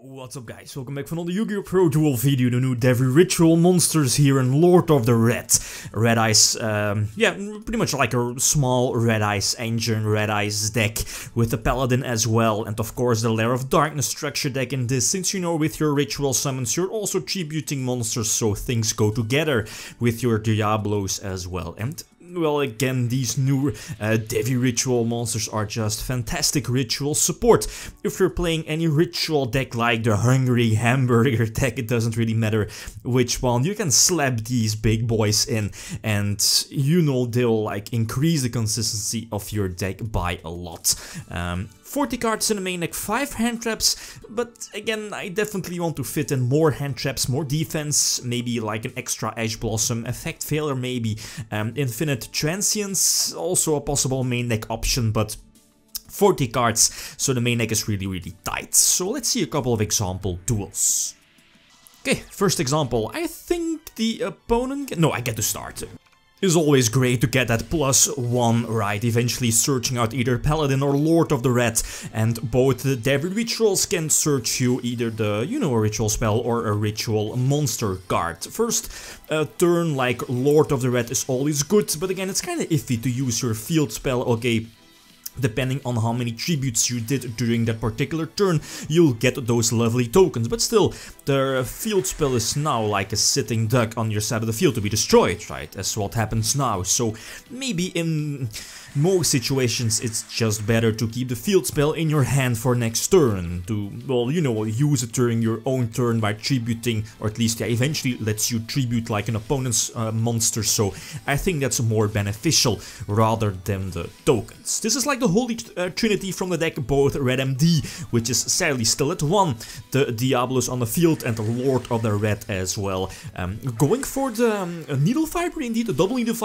What's up guys, welcome back for another YgoPro duel video, the new Deviritual monsters here in Lord of the Red Ice, yeah, pretty much like a small Red Ice engine, Red Ice deck with the Paladin as well, and of course the Lair of Darkness structure deck in this, since you know with your ritual summons you're also tributing monsters, so things go together with your Diablos as well. And well, again, these new Deviritual monsters are just fantastic ritual support. If you're playing any ritual deck like the Hungry Hamburger deck, it doesn't really matter which one, you can slap these big boys in and you know they'll like increase the consistency of your deck by a lot. 40 cards in the main deck, 5 hand traps, but again, I definitely want to fit in more hand traps, more defense, maybe like an extra Ash Blossom, Effect Failure maybe, Infinite Transience, also a possible main deck option, but 40 cards, so the main deck is really tight. So let's see a couple of example duels. Okay, first example, I think the opponent... No, I get to start. It's always great to get that +1 right, eventually searching out either Paladin or Lord of the Red, and both the Devirituals can search you either the, you know, a ritual spell or a ritual monster card. First turn like Lord of the Red is always good, but again it's kinda iffy to use your field spell, okay. Depending on how many tributes you did during that particular turn, you'll get those lovely tokens. But still, the field spell is now like a sitting duck on your side of the field to be destroyed, right? That's what happens now. So maybe in most situations it's just better to keep the field spell in your hand for next turn. To, well, you know, use it during your own turn by tributing, or at least, yeah, eventually lets you tribute like an opponent's monster. So I think that's more beneficial rather than the tokens. This is like the Holy Trinity from the deck, both Red MD, which is sadly still at 1, the Diablos on the field, and the Lord of the Red as well. Going for the Needle Fiber indeed, the double Needle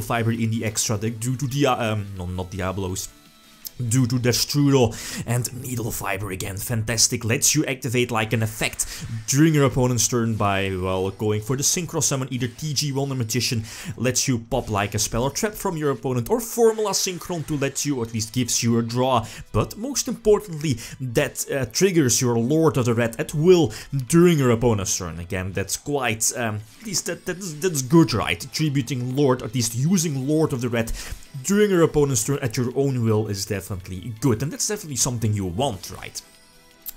Fiber in the extra deck due to the, no, not Diablos. Due to the Strudel, and Needle Fiber again, fantastic, lets you activate like an effect during your opponent's turn by, well, going for the Synchro Summon, either TG Wonder Magician, lets you pop like a spell or trap from your opponent, or Formula Synchron to let you, or at least gives you a draw, but most importantly, that triggers your Lord of the Red at will during your opponent's turn. Again, that's quite, at least that's good, right? Tributing Lord, at least using Lord of the Red during your opponent's turn at your own will is definitely good, and that's definitely something you want, right?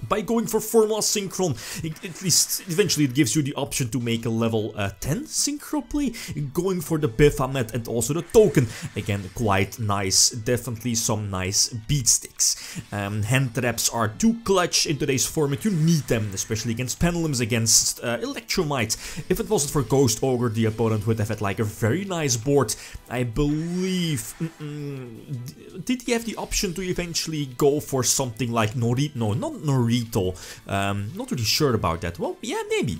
By going for Formula Synchron, at least eventually it gives you the option to make a level 10 Synchro play, going for the Baphomet and also the token. Again, quite nice, definitely some nice beat sticks. Hand traps are too clutch in today's format, you need them, especially against Pendulums, against Electromite. If it wasn't for Ghost Ogre, the opponent would have had like a very nice board. I believe... did he have the option to eventually go for something like Norito? No, not Norito. Not really sure about that. Well, yeah, maybe.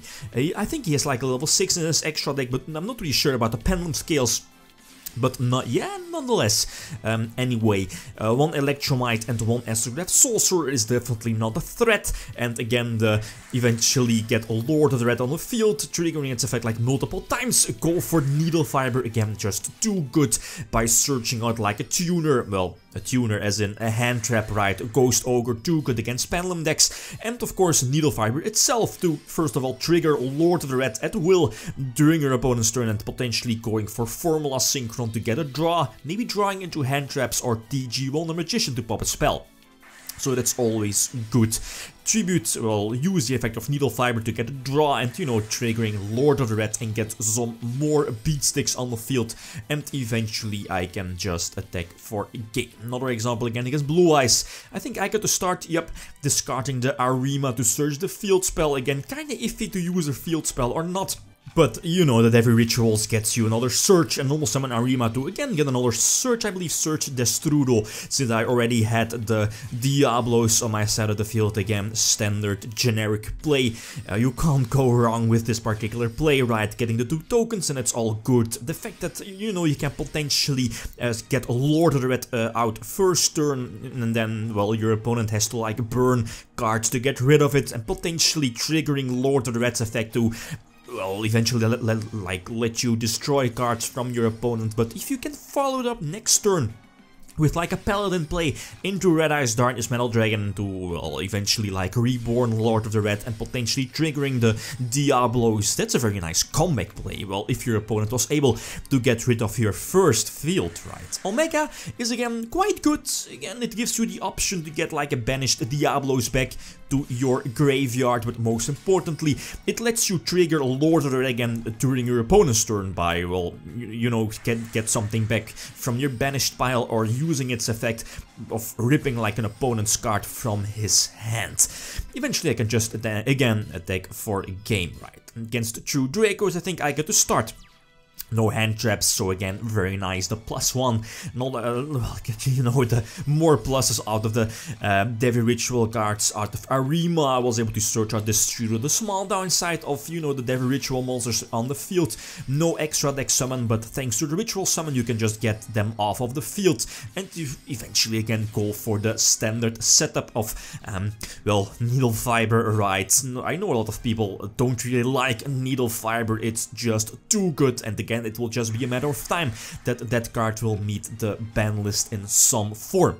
I think he has like a level 6 in his extra deck, but I'm not really sure about the Pendulum Scales. But not, yeah, nonetheless. Anyway, 1 Electromite and 1 Astrograph Sorcerer is definitely not a threat. And again, eventually get a Lord of the Red on the field, triggering its effect like multiple times. Go for Needle Fiber, again, just too good by searching out like a tuner. Well, a tuner as in a hand trap, right? Ghost Ogre, too good against Pendulum decks. And of course, Needle Fiber itself to, first of all, trigger Lord of the Red at will during your opponent's turn, and potentially going for Formula Synchron to get a draw, maybe drawing into hand traps or TG Wonder Magician to pop a spell. So that's always good. Tribute, well, use the effect of Needle Fiber to get a draw and, you know, triggering Lord of the Red and get some more beat sticks on the field, and eventually I can just attack for a game. Another example again against Blue Eyes. I think I got to start, yep, discarding the Arima to search the field spell. Again, kinda iffy to use a field spell or not. But, you know, the Devirituals gets you another search, and normal summon Arima to again get another search, I believe search the Strudel, since I already had the Diablos on my side of the field. Again, standard generic play. You can't go wrong with this particular play, right? Getting the 2 tokens and it's all good. The fact that, you know, you can potentially get a Lord of the Red out first turn, and then, well, your opponent has to like burn cards to get rid of it, and potentially triggering Lord of the Red's effect to, well, eventually let you destroy cards from your opponent. But if you can follow it up next turn with like a paladin play into Red Eyes Darkness Metal Dragon to, well, eventually like reborn Lord of the Red and potentially triggering the Diablos. That's a very nice comeback play, well, if your opponent was able to get rid of your first field, right? Omega is again quite good. Again, it gives you the option to get like a banished Diablos back to your graveyard, but most importantly, it lets you trigger Lord of the Red again during your opponent's turn by, well, you know, get something back from your banished pile or using its effect of ripping like an opponent's card from his hand. Eventually I can just again attack for a game, right? Against the true Dracos I think I get to start. No hand traps, so again, very nice. The +1, not, you know, the more pluses out of the Deviritual cards, out of Arima. I was able to search out this Shooter. The small downside of, you know, the Deviritual monsters on the field. No extra deck summon, but thanks to the Ritual Summon, you can just get them off of the field. And you eventually again go for the standard setup of, well, Needle Fiber, right? I know a lot of people don't really like Needle Fiber, it's just too good, and again, it will just be a matter of time that that card will meet the ban list in some form.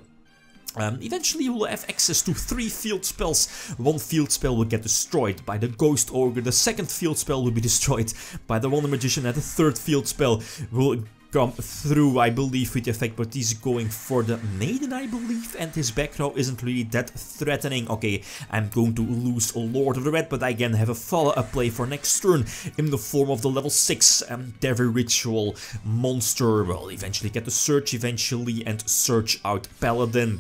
Eventually you will have access to 3 field spells. 1 field spell will get destroyed by the Ghost Ogre, the 2nd field spell will be destroyed by the Wonder Magician, and the 3rd field spell will come through, I believe, with the effect, but he's going for the Maiden, I believe, and his back row isn't really that threatening. Okay, I'm going to lose Lord of the Red, but I again have a follow-up play for next turn in the form of the level 6 Deviritual monster. Well, eventually get the search eventually and search out Paladin.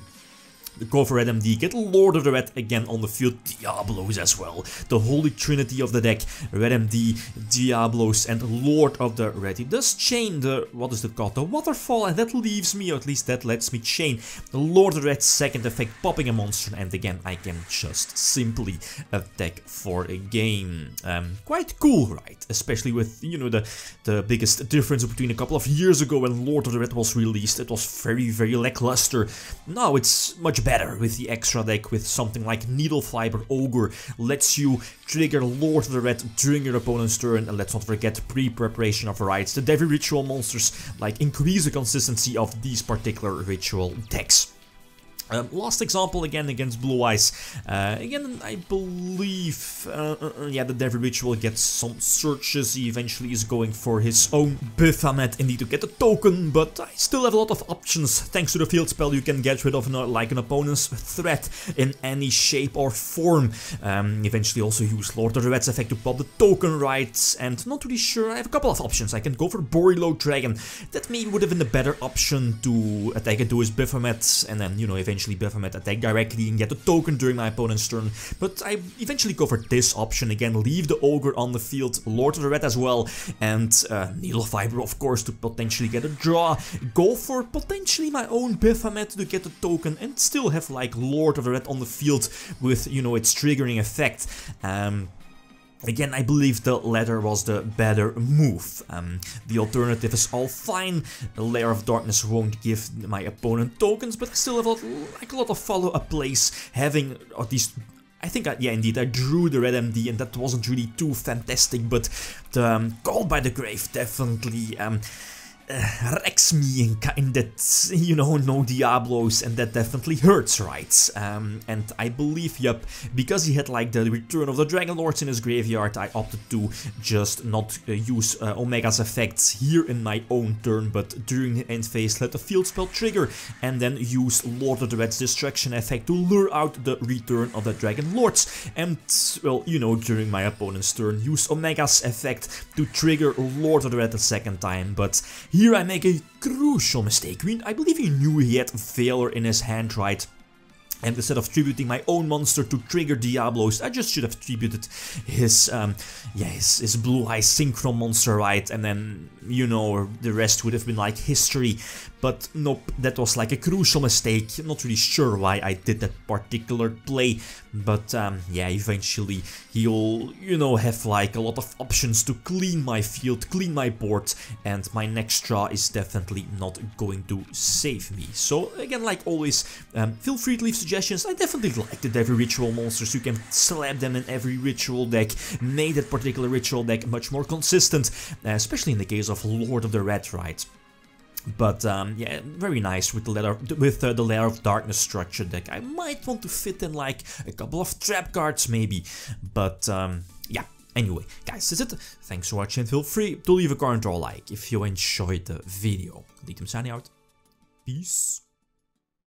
Go for Red MD, get Lord of the Red again on the field, Diablos as well. The holy trinity of the deck, Red MD, Diablos and Lord of the Red. He does chain the, what is it called, the Waterfall, and that leaves me, or at least that lets me chain the Lord of the Red's 2nd effect, popping a monster, and again I can just simply attack for a game. Quite cool, right? Especially with, you know, the biggest difference between a couple of years ago when Lord of the Red was released. It was very, very lackluster. Now it's much better with the extra deck, with something like Needle Fiber Ogre lets you trigger Lord of the Red during your opponent's turn, and let's not forget pre-preparation of rights. The Deviritual monsters like increase the consistency of these particular ritual decks. Last example again against Blue Eyes. Again, I believe, yeah, the Deviritual gets some searches. He eventually is going for his own Baphomet indeed to get a token, but I still have a lot of options. Thanks to the field spell, you can get rid of like an opponent's threat in any shape or form. Eventually also use Lord of the Red's effect to pop the token, right? And not really sure, I have a couple of options. I can go for Borreload Dragon. That maybe would have been the better option to attack into his Baphomet, and then, you know, eventually Baphomet attack directly and get a token during my opponent's turn. But I eventually go for this option again, leave the Ogre on the field, Lord of the Red as well, and Needle Fiber of course to potentially get a draw, go for potentially my own Baphomet to get a token and still have like Lord of the Red on the field with, you know, its triggering effect. Again, I believe the latter was the better move. The alternative is all fine. A Lair of Darkness won't give my opponent tokens, but I still have a lot of follow-up plays, having at least... I think, yeah, indeed, I drew the Red MD and that wasn't really too fantastic, but the Call by the Grave definitely... wrecks me in kind that, you know, no Diablos, and that definitely hurts, right? And I believe, yep, because he had like the Return of the Dragon Lords in his graveyard, I opted to just not use Omega's effects here in my own turn, but during the end phase let the field spell trigger and then use Lord of the Red's Destruction effect to lure out the Return of the Dragon Lords, and, well, you know, during my opponent's turn use Omega's effect to trigger Lord of the Red a 2nd time, but here I make a crucial mistake. I believe he knew he had Valor in his hand, right? And instead of tributing my own monster to trigger Diablos, I just should have tributed his, his Blue Eye Synchro monster, right? And then, you know, the rest would have been like history. But nope, that was like a crucial mistake. Not really sure why I did that particular play. But yeah, eventually he'll, you know, have like a lot of options to clean my field, clean my board. And my next draw is definitely not going to save me. So again, like always, feel free to leave suggestions. I definitely like the Deviritual monsters. You can slap them in every ritual deck. Make that particular ritual deck much more consistent. Especially in the case of Lord of the Red, right? But yeah, very nice with the Lair of Darkness structure deck. I might want to fit in like a couple of trap cards maybe, but yeah. Anyway, guys, that's it. Thanks for watching and feel free to leave a comment or a like if you enjoyed the video. Lithium signing out. Peace.